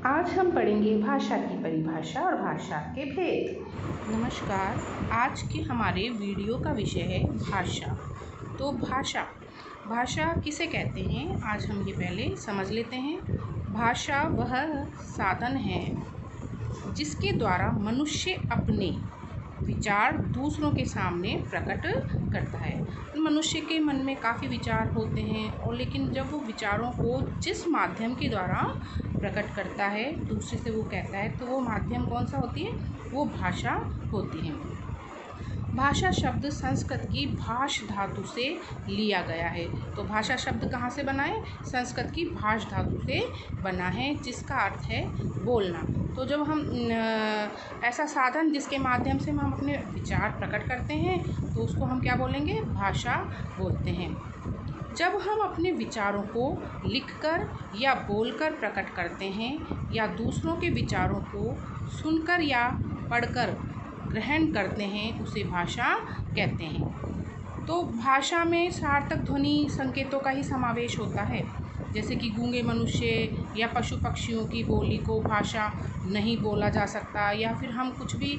आज हम पढ़ेंगे भाषा की परिभाषा और भाषा के भेद। नमस्कार। आज के हमारे वीडियो का विषय है भाषा। तो भाषा किसे कहते हैं, आज हम ये पहले समझ लेते हैं। भाषा वह साधन है जिसके द्वारा मनुष्य अपने विचार दूसरों के सामने प्रकट करता है। मनुष्य के मन में काफ़ी विचार होते हैं और लेकिन जब वो विचारों को जिस माध्यम के द्वारा प्रकट करता है, दूसरे से वो कहता है, तो वो माध्यम कौन सा होती है? वो भाषा होती है। भाषा शब्द संस्कृत की भाष धातु से लिया गया है। तो भाषा शब्द कहाँ से बना है? संस्कृत की भाष धातु से बना है, जिसका अर्थ है बोलना। तो जब हम ऐसा साधन जिसके माध्यम से हम अपने विचार प्रकट करते हैं, तो उसको हम क्या बोलेंगे? भाषा बोलते हैं। जब हम अपने विचारों को लिखकर या बोलकर प्रकट करते हैं या दूसरों के विचारों को सुनकर या पढ़कर ग्रहण करते हैं, उसे भाषा कहते हैं। तो भाषा में सार्थक ध्वनि संकेतों का ही समावेश होता है, जैसे कि गूंगे मनुष्य या पशु पक्षियों की बोली को भाषा नहीं बोला जा सकता, या फिर हम कुछ भी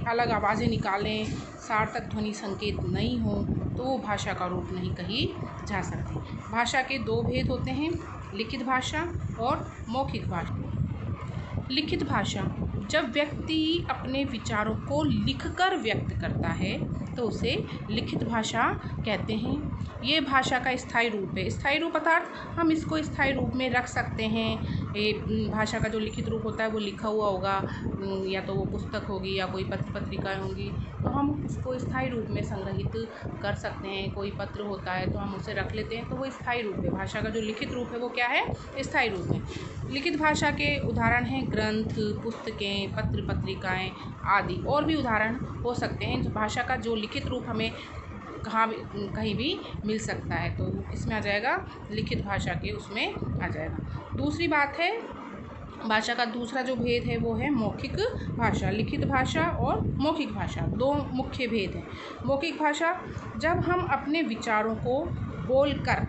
अलग आवाज़ें निकालें, सार्थक ध्वनि संकेत नहीं हो, तो वो भाषा का रूप नहीं कही जा सकती। भाषा के दो भेद होते हैं, लिखित भाषा और मौखिक भाषा। लिखित भाषा, जब व्यक्ति अपने विचारों को लिखकर व्यक्त करता है तो उसे लिखित भाषा कहते हैं। ये भाषा का स्थायी रूप है। स्थायी रूप अर्थात हम इसको स्थायी रूप में रख सकते हैं। ये भाषा का जो लिखित रूप होता है वो लिखा हुआ होगा, या तो वो पुस्तक होगी या कोई पत्र पत्रिकाएँ होंगी, तो हम उसको स्थायी रूप में संग्रहित कर सकते हैं। कोई पत्र होता है तो हम उसे रख लेते हैं, तो वो स्थायी रूप है। भाषा का जो लिखित रूप है वो क्या है? स्थायी रूप है। लिखित भाषा के उदाहरण हैं ग्रंथ, पुस्तकें, पत्र पत्रिकाएँ आदि। और भी उदाहरण हो सकते हैं। भाषा का जो लिखित रूप हमें कहीं भी मिल सकता है, तो इसमें आ जाएगा, लिखित भाषा के उसमें आ जाएगा। दूसरी बात है, भाषा का दूसरा जो भेद है वो है मौखिक भाषा। लिखित भाषा और मौखिक भाषा दो मुख्य भेद हैं। मौखिक भाषा, जब हम अपने विचारों को बोलकर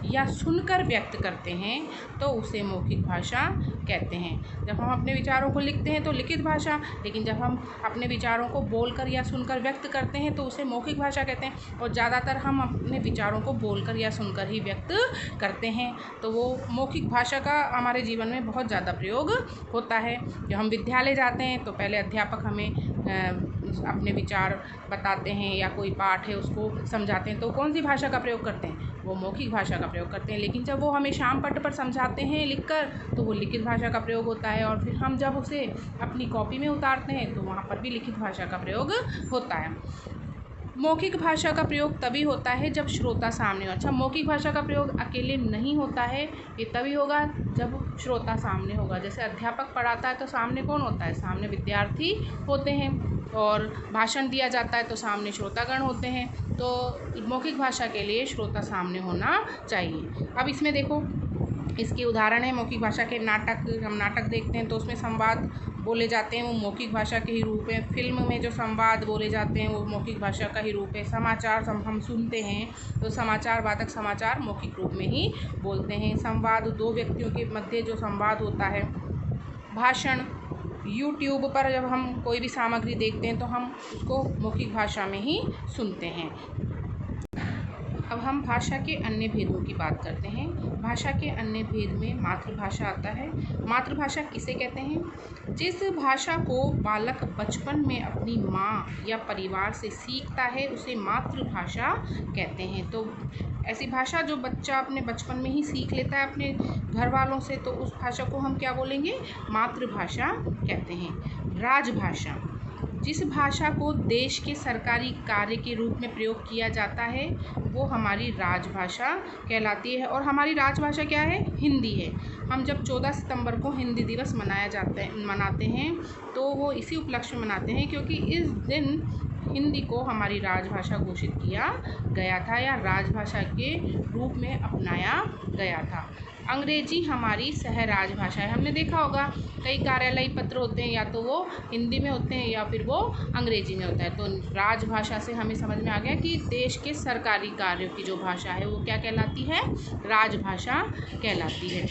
या सुनकर व्यक्त करते हैं तो उसे मौखिक भाषा कहते हैं। जब हम अपने विचारों को लिखते हैं तो लिखित भाषा, लेकिन जब हम अपने विचारों को बोलकर या सुनकर व्यक्त करते हैं तो उसे मौखिक भाषा कहते हैं। और ज़्यादातर हम अपने विचारों को बोलकर या सुनकर ही व्यक्त करते हैं, तो वो मौखिक भाषा का हमारे जीवन में बहुत ज़्यादा प्रयोग होता है। जब हम विद्यालय जाते हैं तो पहले अध्यापक हमें अपने विचार बताते हैं या कोई पाठ है उसको समझाते हैं, तो कौन सी भाषा का प्रयोग करते हैं? वो मौखिक भाषा का प्रयोग करते हैं। लेकिन जब वो हमें श्याम पट्ट पर समझाते हैं लिखकर, तो वो लिखित भाषा का प्रयोग होता है। और फिर हम जब उसे अपनी कॉपी में उतारते हैं तो वहाँ पर भी लिखित भाषा का प्रयोग होता है। मौखिक भाषा का प्रयोग तभी होता है जब श्रोता सामने हो। अच्छा, मौखिक भाषा का प्रयोग अकेले नहीं होता है, ये तभी होगा जब श्रोता सामने होगा। जैसे अध्यापक पढ़ाता है तो सामने कौन होता है? सामने विद्यार्थी होते हैं। और भाषण दिया जाता है तो सामने श्रोतागण होते हैं। तो मौखिक भाषा के लिए श्रोता सामने होना चाहिए। अब इसमें देखो, इसके उदाहरण है मौखिक भाषा के नाटक। हम नाटक देखते हैं तो उसमें संवाद बोले जाते हैं, वो मौखिक भाषा के ही रूप है। फिल्म में जो संवाद बोले जाते हैं वो मौखिक भाषा का ही रूप है। समाचार हम सुनते हैं तो समाचार वादक समाचार मौखिक रूप में ही बोलते हैं। संवाद, दो व्यक्तियों के मध्य जो संवाद होता है। भाषण, यूट्यूब पर जब हम कोई भी सामग्री देखते हैं तो हम उसको मौखिक भाषा में ही सुनते हैं। अब हम भाषा के अन्य भेदों की बात करते हैं। भाषा के अन्य भेद में मातृभाषा आता है। मातृभाषा किसे कहते हैं? जिस भाषा को बालक बचपन में अपनी माँ या परिवार से सीखता है उसे मातृभाषा कहते हैं। तो ऐसी भाषा जो बच्चा अपने बचपन में ही सीख लेता है अपने घर वालों से, तो उस भाषा को हम क्या बोलेंगे? मातृभाषा कहते हैं। राजभाषा, जिस भाषा को देश के सरकारी कार्य के रूप में प्रयोग किया जाता है वो हमारी राजभाषा कहलाती है। और हमारी राजभाषा क्या है? हिंदी है। हम जब 14 सितंबर को हिंदी दिवस मनाते हैं तो वो इसी उपलक्ष्य में मनाते हैं क्योंकि इस दिन हिंदी को हमारी राजभाषा घोषित किया गया था या राजभाषा के रूप में अपनाया गया था। अंग्रेजी हमारी सहराज भाषा है। हमने देखा होगा कई कार्यालयी पत्र होते हैं, या तो वो हिंदी में होते हैं या फिर वो अंग्रेजी में होता है। तो राजभाषा से हमें समझ में आ गया कि देश के सरकारी कार्यों की जो भाषा है वो क्या कहलाती है, राजभाषा कहलाती है।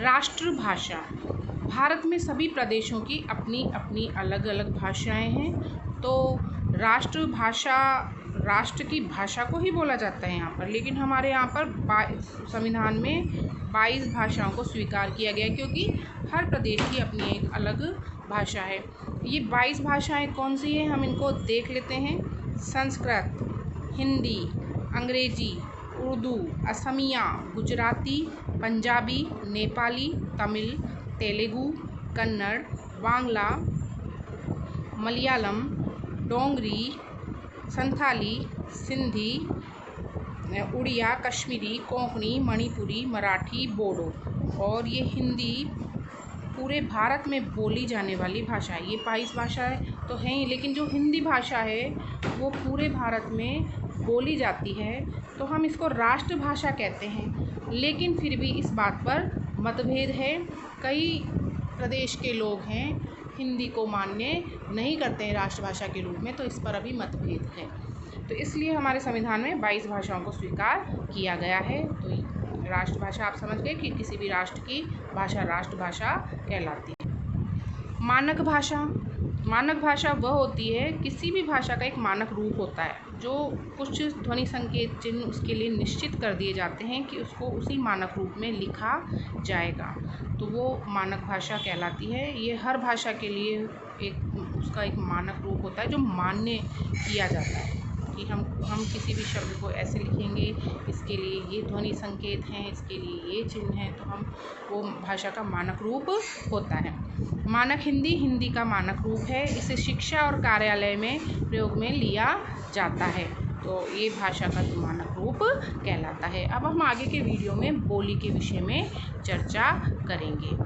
राष्ट्रभाषा। भारत में सभी प्रदेशों की अपनी अपनी अलग अलग भाषाएं हैं। तो राष्ट्रभाषा राष्ट्र की भाषा को ही बोला जाता है यहाँ पर, लेकिन हमारे यहाँ पर संविधान में 22 भाषाओं को स्वीकार किया गया है, क्योंकि हर प्रदेश की अपनी एक अलग भाषा है। ये 22 भाषाएं कौन सी हैं, हम इनको देख लेते हैं। संस्कृत, हिंदी, अंग्रेजी, उर्दू, असमिया, गुजराती, पंजाबी, नेपाली, तमिल, तेलुगु, कन्नड़, बांग्ला, मलयालम, डोंगरी, संथाली, सिंधी, उड़िया, कश्मीरी, कोंकणी, मणिपुरी, मराठी, बोडो। और ये हिंदी पूरे भारत में बोली जाने वाली भाषा है। ये 22 भाषाएं तो हैं ही, लेकिन जो हिंदी भाषा है वो पूरे भारत में बोली जाती है, तो हम इसको राष्ट्रभाषा कहते हैं। लेकिन फिर भी इस बात पर मतभेद है। कई प्रदेश के लोग हैं हिंदी को मान्य नहीं करते हैं राष्ट्रभाषा के रूप में, तो इस पर अभी मतभेद है। तो इसलिए हमारे संविधान में 22 भाषाओं को स्वीकार किया गया है। तो राष्ट्रभाषा आप समझ गए कि किसी भी राष्ट्र की भाषा राष्ट्रभाषा कहलाती है। मानक भाषा। मानक भाषा वह होती है, किसी भी भाषा का एक मानक रूप होता है, जो कुछ ध्वनि संकेत चिन्ह उसके लिए निश्चित कर दिए जाते हैं कि उसको उसी मानक रूप में लिखा जाएगा, तो वो मानक भाषा कहलाती है। ये हर भाषा के लिए उसका एक मानक रूप होता है जो मान्य किया जाता है कि हम किसी भी शब्द को ऐसे लिखेंगे, इसके लिए ये ध्वनि संकेत हैं, इसके लिए ये चिन्ह हैं, तो हम वो भाषा का मानक रूप होता है। मानक हिंदी, हिंदी का मानक रूप है। इसे शिक्षा और कार्यालय में प्रयोग में लिया जाता है, तो ये भाषा का मानक रूप कहलाता है। अब हम आगे के वीडियो में बोली के विषय में चर्चा करेंगे।